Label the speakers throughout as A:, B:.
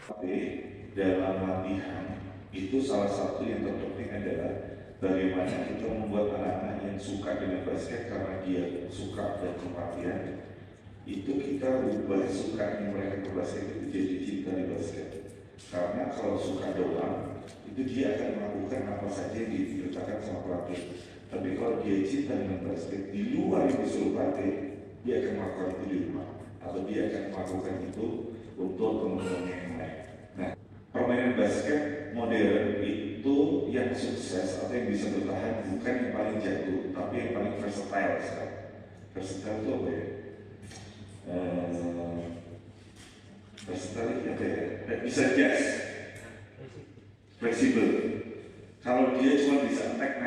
A: Tapi dalam latihan itu salah satu yang terpenting adalah bagaimana kita membuat anak-anak yang suka dengan basket karena dia suka dan perhatian, itu kita ubah sukanya mereka ke basket itu jadi cinta di basket. Karena kalau suka doang, itu dia akan melakukan apa saja yang diperintahkan sama pelatih. Tapi kalau dia cinta dengan basket, di luar itu disuruh pelatih, dia akan melakukan itu di rumah. Atau dia akan melakukan itu untuk teman-temannya yang lain. Nah, permainan basket modern itu yang sukses atau yang bisa bertahan bukan yang paling jago, tapi yang paling versatile sekarang. Versatile itu apa ya? Versatile itu apa ya? Bisa jazz, fleksibel. Kalau dia cuma bisa attack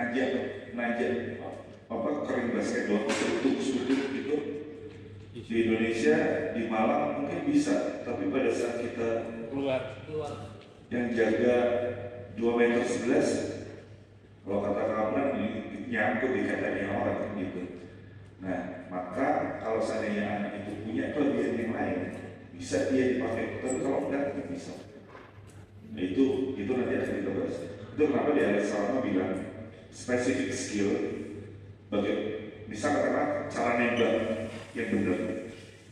A: najak apa kering basket doang, sudut gitu. Di Indonesia, di Malang mungkin bisa, tapi pada saat kita keluar yang jaga 2,11 m, kalau kata kawan ini nyangkut di katanya orang kan gitu. Nah, maka kalau seandainya anak itu punya kelebihan yang lain, bisa dia dipakai, tapi kalau enggak, tidak bisa. Nah, itu nanti akan kita bahas. Itu kenapa di Alex Salama bilang specific skill, bisa katakan cara nembak yang benar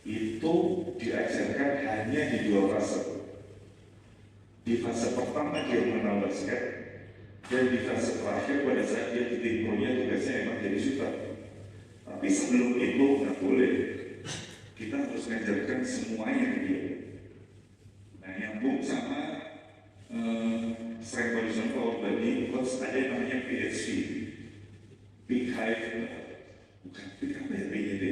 A: itu diajarkan hanya di dua fase. Di fase pertama dia mengenal basket, dan di fase terakhir pada saat dia di tim pro-nya tugasnya emang jadi shooter. Tapi sebelum itu nggak boleh, kita harus mengajarkan semuanya ke dia. Nah, nyambung sama strength condition power body, coach ada yang namanya PHP, big high, bukan big apa ya, BYD.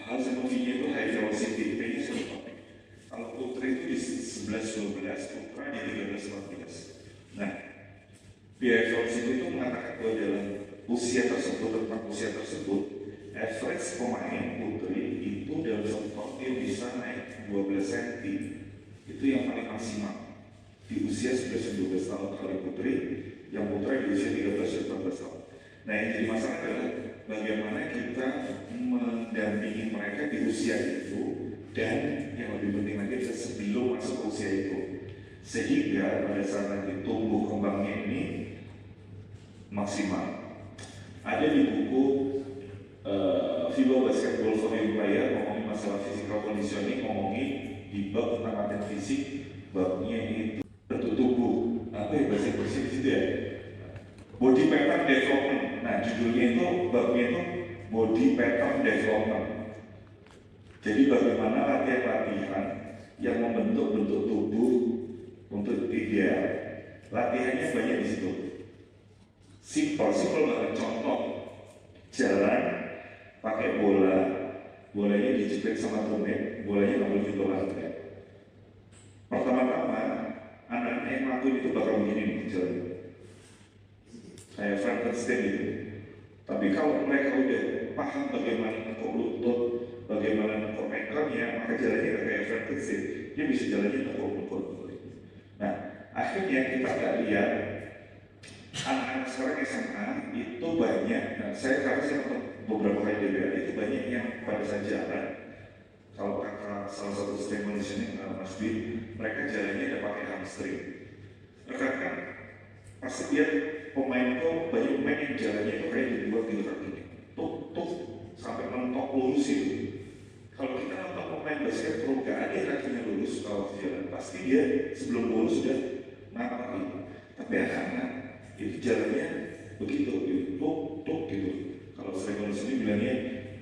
A: Hal sama V-nya itu high velocity, P-nya siapa? Kalau ultra itu di 11-12, ultra di 13-14. Nah, high velocity itu mengatakan bahwa dalam usia tersebut, average pemain putri itu dalam satu tahun dia bisa naik 12 cm. Itu yang paling maksimal di usia 11-12 tahun kali putri, yang putra di usia 13-14 tahun. Nah, yang jadi masalah adalah bagaimana kita mendampingi mereka di usia itu, dan yang lebih penting lagi adalah sebelum masuk usia itu, sehingga pada saat nanti tumbuh kembangnya ini maksimal. Ada di buku FIBA Basketball for Young Player ngomongin masalah physical conditioning, ngomongin di bab tentang latihan fisik, babnya itu bentuk tubuh, apa ya bahasa Inggrisnya di situ ya, body pattern development. Nah, judulnya itu, babnya itu body pattern development. Jadi bagaimana latihan-latihan yang membentuk bentuk tubuh untuk ideal. Latihannya banyak di situ. Simple banget. Contoh, jalan pakai bola, bolanya dijepit sama tumit, bolanya nggak boleh nyentuh lantai. Pertama-tama anak-anak yang ngelakuin itu bakal begini nih jalan, kayak Frankenstein gitu. Tapi kalau mereka udah paham bagaimana nekuk lutut, bagaimana nekuk ekornya, maka jalannya nggak kayak Frankenstein, dia bisa jalannya nekuk. Nah, akhirnya kita nggak lihat anak-anak sekarang SMA itu banyak. Nah, saya nonton beberapa kali DBL, itu banyak yang pada saat jalan, kalau kata salah satu strength conditioning Mas Bin, mereka jalannya ada pakai hamstring. Rekan-rekan pasti lihat pemain itu, banyak pemain yang jalannya itu kayak dibuat di kaki, tuk sampai mentok lurus itu. Kalau kita nonton pemain basket pro, gak ada kakinya lurus kalau jalan, pasti dia sebelum lurus sudah napak gitu. Tapi anak-anak itu jalannya begitu, tuk gitu. Kalau sering lurus ini bilangnya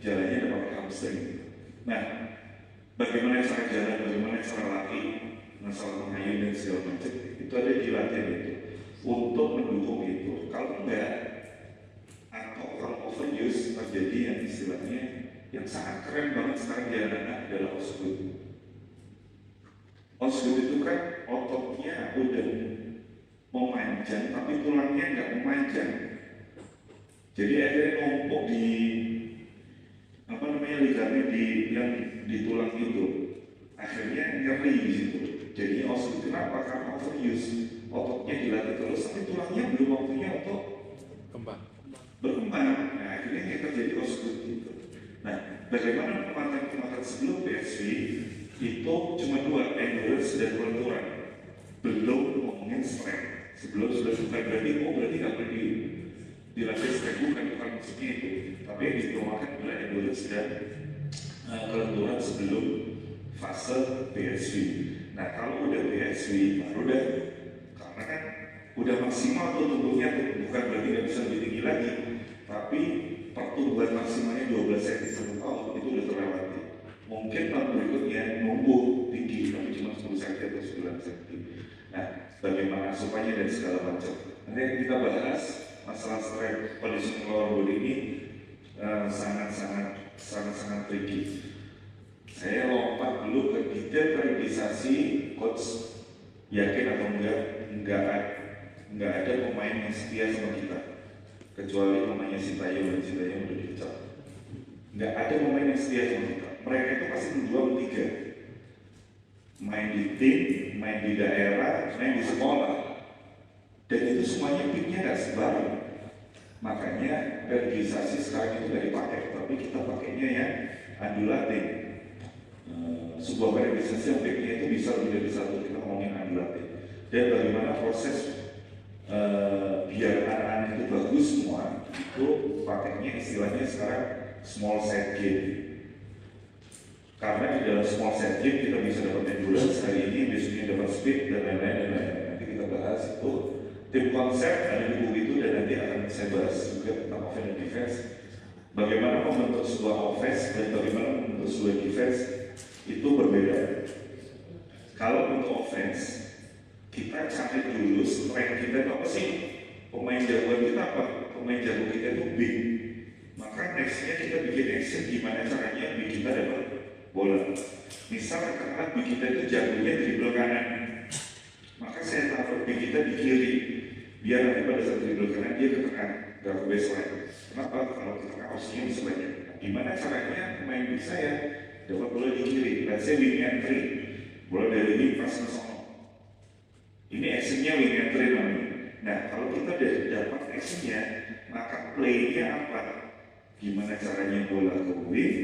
A: jalannya ada pakai hamstring. Nah, bagaimana cara jalan, bagaimana cara latih, masalah menghayal dan segala macam, itu ada di latihan itu untuk mendukung itu. Kalau enggak, atau kalau overuse, terjadi yang istilahnya yang sangat keren banget sekarang di anak-anak adalah osgood. Osgood itu kan ototnya udah memanjang, tapi tulangnya nggak memanjang. Jadi akhirnya numpuk di ligamen di tulang itu, akhirnya nyeri di situ. Jadi osgood kenapa? Karena overuse, ototnya dilatih terus, tapi tulangnya belum waktunya untuk berkembang. Nah, akhirnya kita jadi osgood gitu. Nah, bagaimana penguatan sebelum PSV? itu cuma dua, endurance dan kelenturan. Belum ngomongin strength. Sebelum sudah selesai berarti nggak perlu dilatih strength, bukan maksudnya itu. Tapi yang diutamakan adalah endurance dan kelenturan sebelum fase PSV. Nah kalau udah PSV baru udah, karena kan udah maksimal tuh tubuhnya tuh, bukan berarti nggak bisa lebih tinggi lagi, tapi pertumbuhan maksimalnya 12 cm satu tahun itu udah terlewati. Mungkin tahun berikutnya numbuh tinggi tapi cuma 10 cm atau 9 cm. Nah bagaimana supaya dan segala macam. Nanti kita bahas masalah strength conditioning lower body ini sangat tricky. Saya lompat dulu ke detail periodisasi. Coach yakin atau enggak ada pemain yang setia sama kita kecuali namanya Sintayong, dan Sintayong udah dipecat. Enggak ada pemain yang setia sama kita. Mereka itu pasti berjuang tiga, main di tim, main di daerah, main di sekolah, dan itu semuanya picknya nggak sebarang. Makanya periodisasi sekarang itu nggak dipakai, tapi kita pakainya ya undulating. Sebuah periodisasi yang picknya itu bisa lebih dari satu, kita ngomongin undulating. Dan bagaimana proses biar anak-anak itu bagus semua, itu pakainya istilahnya sekarang small set game. Karena di dalam small set game kita bisa dapat endurance hari ini, besoknya dapat speed dan lain-lain. Nanti kita bahas itu. Tim konsep ada di buku itu dan nanti akan saya bahas juga tentang offense dan defense. Bagaimana membentuk sebuah offense dan bagaimana membentuk sebuah defense itu berbeda. Kalau untuk offense, kita cari dulu strength kita itu apa sih? Pemain jagoan kita apa? Pemain jago kita itu big. Maka nextnya kita bikin action gimana caranya bikin kita dapat bola. Misal katakanlah big kita itu jagonya dribble kanan, maka saya taruh big kita di kiri, biar nanti pada saat dribble kanan dia ke tengah, gak ke baseline. Kenapa? Kalau ke tengah opsinya bisa banyak. Gimana caranya pemain big saya dapat bola di kiri? Let's say wing entry, bola dari wing pas ke sono. Ini actionnya wing entry namanya. Nah kalau kita udah dapat actionnya, maka play-nya apa? Gimana caranya bola ke wing,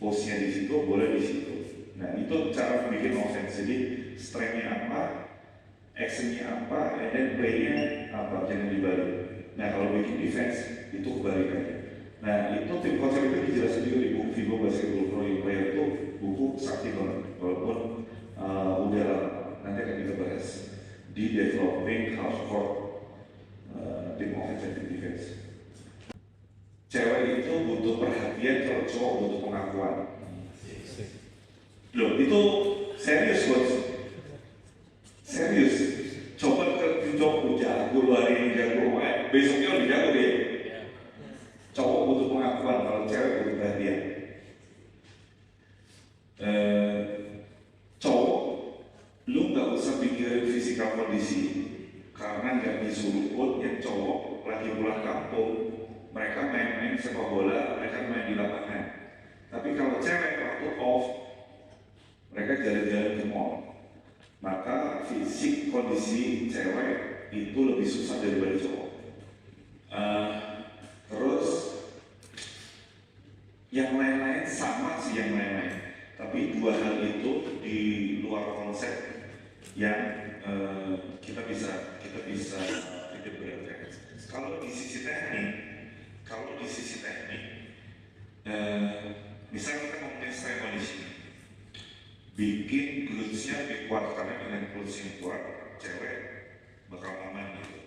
A: posnya di situ, bola di situ. Nah itu cara bikin offense. Jadi strength-nya apa, actionnya apa, dan play-nya apa, jangan dibalik. Nah kalau bikin defense itu kebalikannya. Nah itu tim konsep itu dijelasin juga di buku Vivo Basketball Pro Player itu buku sakti banget, walaupun udah lama. Nanti akan kita bahas di developing half court tim offense dan defense. Cewek itu butuh perhatian, kalau cowok butuh pengakuan. Loh, itu serius bos. Serius. Coba ke cowok jago hari ini jago, besoknya lebih jago deh. Cowok butuh pengakuan, kalau cewek butuh perhatian. Cowok, lu nggak usah pikirin fisikal kondisi, karena nggak disuruh pun yang cowok lagi pulang kampung. Mereka main-main sepak bola, mereka main di lapangan. Tapi kalau cewek waktu off, mereka jalan-jalan ke mall. Maka fisik kondisi cewek itu lebih susah daripada cowok. Terus yang lain-lain sama sih yang lain-lain. Tapi dua hal itu di luar konsep yang kita bisa hidup berbeda. Kalau di sisi teknik, misalnya kita ngomongin strength conditioning, bikin glutes-nya lebih kuat, karena dengan glutes yang kuat, cewek bakal aman gitu.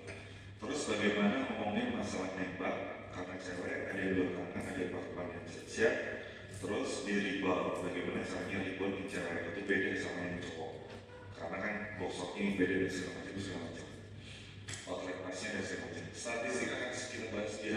A: Terus bagaimana ngomongin masalah nembak, karena cewek ada yang belakang, ada yang pakai yang siap. Terus di rebound, bagaimana caranya rebound di cewek itu beda sama yang cowok, karena kan box ini beda dan segala macam. Outlet pasnya dan segala macam. Statistik akan kita bahas di